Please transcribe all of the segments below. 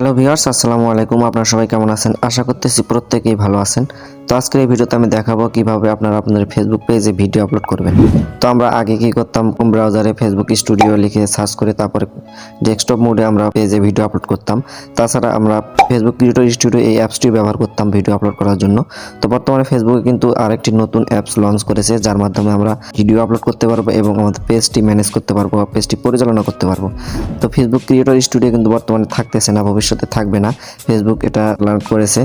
Hello viewers, আসসালামু আলাইকুম। আপনারা সবাই কেমন আছেন? আশা করতেছি প্রত্যেকেই ভালো আছেন। তো আজকের এই ভিডিওতে আমি দেখাবো কিভাবে আপনারা আপনাদের ফেসবুক পেজে ভিডিও আপলোড করবেন। তো আমরা আগে কি করতাম, ব্রাউজারে ফেসবুক স্টুডিও লিখে সার্চ করে তারপরে ডেস্কটপ মোডে আমরা পেজে ভিডিও আপলোড করতাম। তাছাড়া আমরা ফেসবুক ক্রিয়েটর স্টুডিও এই অ্যাপসটি ব্যবহার করতাম ভিডিও আপলোড করার জন্য। তো বর্তমানে ফেসবুকে কিন্তু আরেকটি নতুন অ্যাপস লঞ্চ করেছে, যার মাধ্যমে আমরা ভিডিও আপলোড করতে পারবো এবং আমাদের পেজটি ম্যানেজ করতে পারবো, পেজটি পরিচালনা করতে পারবো। তো ফেসবুক ক্রিয়েটর স্টুডিও কিন্তু বর্তমানে থাকতেছে না, ভবিষ্যতে থাকবে না, ফেসবুক এটা লঞ্চ করেছে।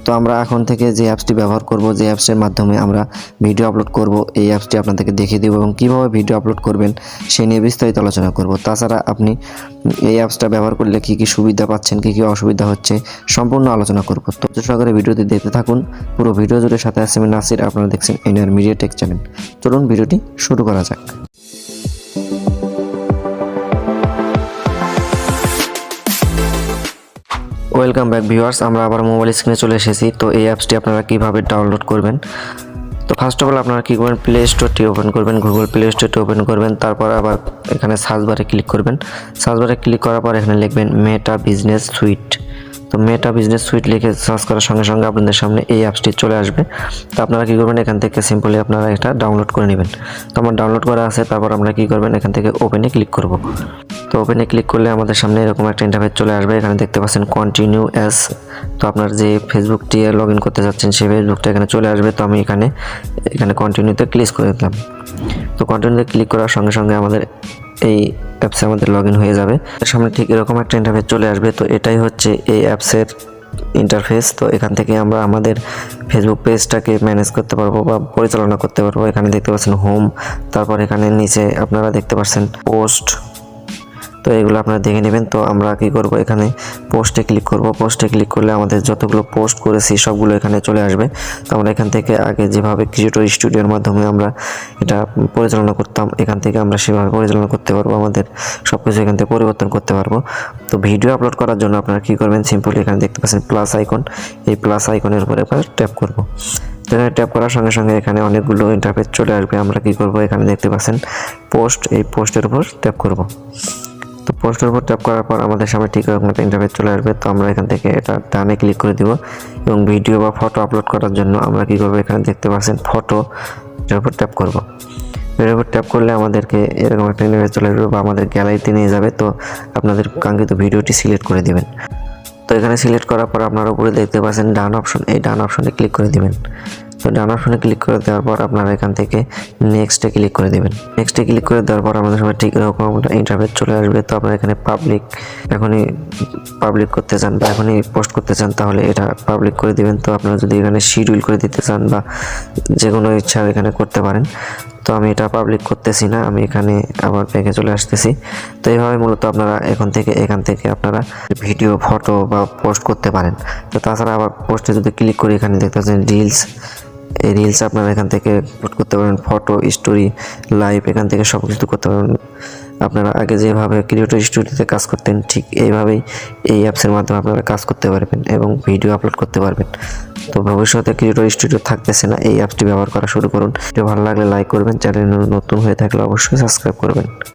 তো আমরা এখন থেকে যে অ্যাপসটি ব্যবহার করব, যে অ্যাপসের মাধ্যমে আমরা ভিডিও আপলোড করব, এই অ্যাপসটি আপনাদেরকে দেখিয়ে দেবো এবং কীভাবে ভিডিও আপলোড করবেন সে নিয়ে বিস্তারিত আলোচনা করব। তাছাড়া আপনি এই অ্যাপসটা ব্যবহার করলে কী কী সুবিধা পাচ্ছেন, কী কী অসুবিধা হচ্ছে, সম্পূর্ণ আলোচনা করব। তো সহকারে ভিডিওটি দেখতে থাকুন। পুরো ভিডিও জুড়ে সাথে আছে আমি নাসির, আপনারা দেখছেন এনআর মিডিয়া টেক চ্যানেল। চলুন ভিডিওটি শুরু করা যাক। ওয়েলকাম ব্যাক ভিউয়ার্স, আমরা আবার মোবাইল স্ক্রিনে চলে এসেছি। তো এই অ্যাপসটি আপনারা কিভাবে ডাউনলোড করবেন, তো ফার্স্ট অফ অল আপনারা কী করবেন, প্লে স্টোরটি ওপেন করবেন, গুগল প্লে স্টোরটি ওপেন করবেন। তারপর আবার এখানে সার্চ বারে ক্লিক করবেন। সার্চ বারে ক্লিক করার পর এখানে লিখবেন মেটা বিজনেস সুইট। তো মেটা বিজনেস সুইট লিখে সার্চ করার সঙ্গে সঙ্গে আপনাদের সামনে এই অ্যাপসটি চলে আসবে। তো আপনারা কী করবেন, এখান থেকে সিম্পলি আপনারা এটা ডাউনলোড করে নেবেন। তো আমার ডাউনলোড করা আছে। তারপর আমরা কী করবেন, এখান থেকে ওপেনে ক্লিক করব। তো ওপেনে ক্লিক করলে আমাদের সামনে এরকম একটা ইন্টারফেস চলে আসবে। এখানে দেখতে পাচ্ছেন কন্টিনিউ অ্যাজ। তো আপনার যে ফেসবুকটি লগ ইন করতে যাচ্ছেন সেই ফেসবুকটা এখানে চলে আসবে। তো আমি এখানে কন্টিনিউতে ক্লিক করে দিলাম। তো কন্টিনিউতে ক্লিক করার সঙ্গে সঙ্গে আমাদের এই অ্যাপসে আমাদের লগ ইন হয়ে যাবে। এর সামনে ঠিক এরকম একটা ইন্টারফেস চলে আসবে। তো এটাই হচ্ছে এই অ্যাপসের ইন্টারফেস। তো এখান থেকে আমরা আমাদের ফেসবুক পেজটাকে ম্যানেজ করতে পারবো বা পরিচালনা করতে পারবো। এখানে দেখতে পাচ্ছেন হোম, তারপর এখানে নিচে আপনারা দেখতে পাচ্ছেন পোস্ট। তো এগুলো আপনারা দেখে নেবেন। তো আমরা কি করব, এখানে পোস্টে ক্লিক করব। পোস্টে ক্লিক করলে আমাদের যতগুলো পোস্ট করেছি সবগুলো এখানে চলে আসবে। তো আমরা এখান থেকে আগে যেভাবে ক্রিয়েটর স্টুডিওর মাধ্যমে আমরা এটা পরিচালনা করতাম, এখান থেকে আমরা সেভাবে পরিচালনা করতে পারবো, আমাদের সব কিছু এখান থেকে পরিবর্তন করতে পারবো। তো ভিডিও আপলোড করার জন্য আপনারা কী করবেন, সিম্পলি এখানে দেখতে পাচ্ছেন প্লাস আইকন, এই প্লাস আইকনের উপরে একবার ট্যাপ করব। এখানে ট্যাপ করার সঙ্গে সঙ্গে এখানে অনেকগুলো ইন্টারফেস চলে আসবে। আমরা কি করব, এখানে দেখতে পাচ্ছেন পোস্ট, এই পোস্টের উপর ট্যাপ করব। তো পোস্টের উপর ট্যাপ করার পর আমাদের সামনে ঠিক এরকম একটা ইন্টারফেস চলে আসবে। তো আমরা এখান থেকে এটা ডানে ক্লিক করে দিব এবং ভিডিও বা ফটো আপলোড করার জন্য আমরা কি করব, এখানে দেখতে পাচ্ছেন ফটো, এর উপর ট্যাপ করব। এর উপর ট্যাপ করলে আমাদেরকে এরকম একটা ইন্টারফেস চলে আসবে বা আমাদের গ্যালারিতে নিয়ে যাবে। তো আপনাদের কাঙ্ক্ষিত ভিডিওটি সিলেক্ট করে দিবেন। তো এখানে সিলেক্ট করার পর আপনারা উপরে দেখতে পাচ্ছেন ডান অপশন, এই ডান অপশনে ক্লিক করে দিবেন। তো ডান অপশনে ক্লিক করে দেওয়ার পর আপনারা এখান থেকে নেক্সটে ক্লিক করে দেবেন। নেক্সটে ক্লিক করে দেওয়ার পর আমাদের সামনে ঠিক এরকম একটা ইন্টারফেস চলে আসবে। তো আপনারা এখানে এখনই পাবলিক করতে চান বা এখনই পোস্ট করতে চান তাহলে এটা পাবলিক করে দিবেন। তো আপনারা যদি এখানে শিডিউল করে দিতে চান বা যে কোনো ইচ্ছা এখানে করতে পারেন। তো আমি এটা পাবলিক করতেছি না, আমি এখানে আবার ব্যাকে চলে আসতেছি। তো এইভাবে মূলত আপনারা এখান থেকে আপনারা ভিডিও, ফটো বা পোস্ট করতে পারেন। তো তাছাড়া আবার পোস্টে যদি ক্লিক করি, এখানে দেখতে পাচ্ছেন রিলস, এই রিলস আপনারা এখান থেকে আপলোড করতে পারেন, ফটো, স্টোরি, লাইভ, এখান থেকে সব কিছু করতে পারেন। আপনারা আগে যেভাবে ক্রিয়েটর স্টুডিওতে কাজ করতেন ঠিক এইভাবেই এই অ্যাপসের মাধ্যমে আপনারা কাজ করতে পারবেন এবং ভিডিও আপলোড করতে পারবেন। তো ভবিষ্যতে ক্রিয়েটর স্টুডিও থাকতেছে না, এই অ্যাপসটি ব্যবহার করা শুরু করুন। ভিডিও ভালো লাগলে লাইক করবেন, চ্যানেল নতুন হয়ে থাকলে অবশ্যই সাবস্ক্রাইব করবেন।